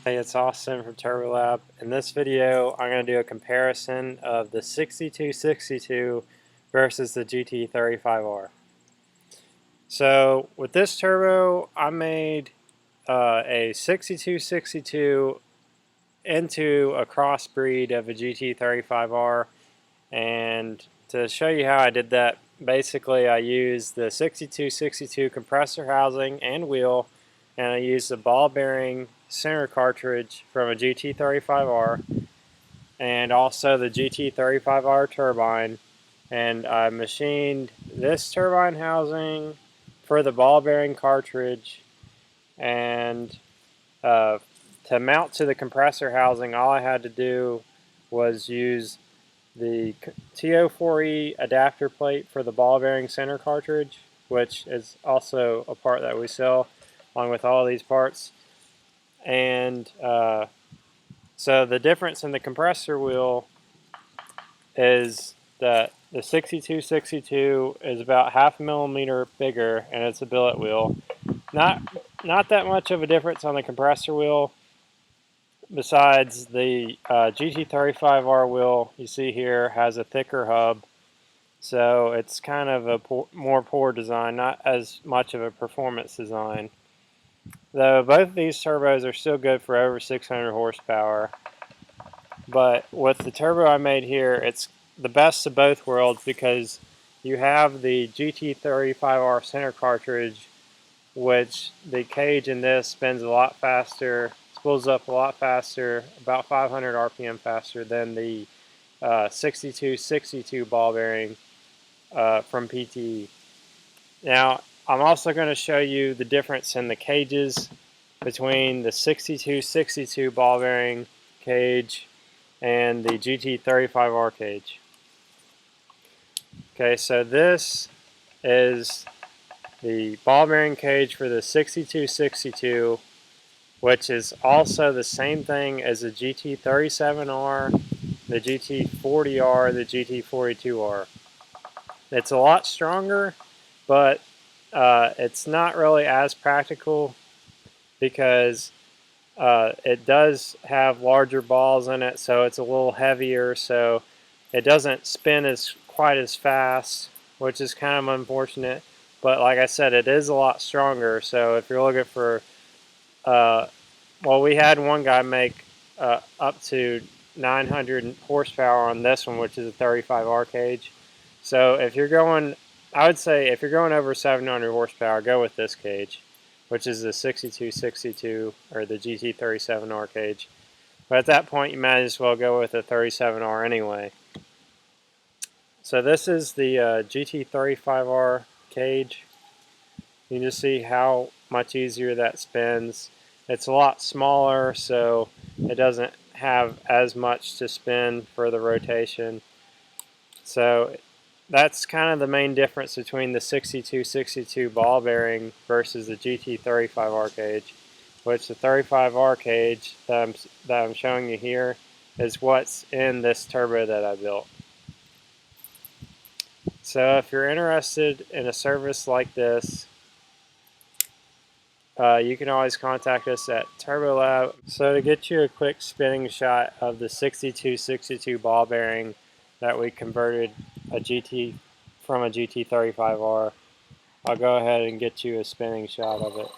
Hey, it's Austin from TurboLab. In this video, I'm going to do a comparison of the 6262 versus the GT35R. So with this turbo, I made a 6262 into a crossbreed of a GT35R, and to show you how I did that, basically I used the 6262 compressor housing and wheel, and I used the ball bearing center cartridge from a GT35R and also the GT35R turbine, and I machined this turbine housing for the ball bearing cartridge, and to mount to the compressor housing, all I had to do was use the TO4E adapter plate for the ball bearing center cartridge, which is also a part that we sell along with all these parts. And so the difference in the compressor wheel is that the 6262 is about 0.5 millimeter bigger, and it's a billet wheel. Not that much of a difference on the compressor wheel. Besides, the GT35R wheel you see here has a thicker hub, so it's kind of a more poor design, not as much of a performance design. Though both of these turbos are still good for over 600 horsepower. But with the turbo I made here, it's the best of both worlds because you have the GT35R center cartridge, which the cage in this spins a lot faster, spools up a lot faster, about 500 RPM faster than the 6262 ball bearing from PTE. Now, I'm also going to show you the difference in the cages between the 6262 ball bearing cage and the GT35R cage. Okay, so this is the ball bearing cage for the 6262, which is also the same thing as the GT37R, the GT40R, the GT42R. It's a lot stronger, but it's not really as practical because it does have larger balls in it, so it's a little heavier, so it doesn't spin quite as fast, which is kind of unfortunate. But like I said, it is a lot stronger, so if you're looking for, well, we had one guy make up to 900 horsepower on this one, which is a 35R cage. So if you're going, I would say if you're going over 700 horsepower, go with this cage, which is the 6262 or the GT37R cage. But at that point, you might as well go with the 37R anyway. So this is the GT35R cage. You can just see how much easier that spins. It's a lot smaller, so it doesn't have as much to spin for the rotation. So that's kind of the main difference between the 6262 ball bearing versus the GT35R cage, which the 35R cage that I'm showing you here is what's in this turbo that I built. So if you're interested in a service like this, you can always contact us at TurboLab. So to get you a quick spinning shot of the 6262 ball bearing that we converted from a GT35R, I'll go ahead and get you a spinning shot of it.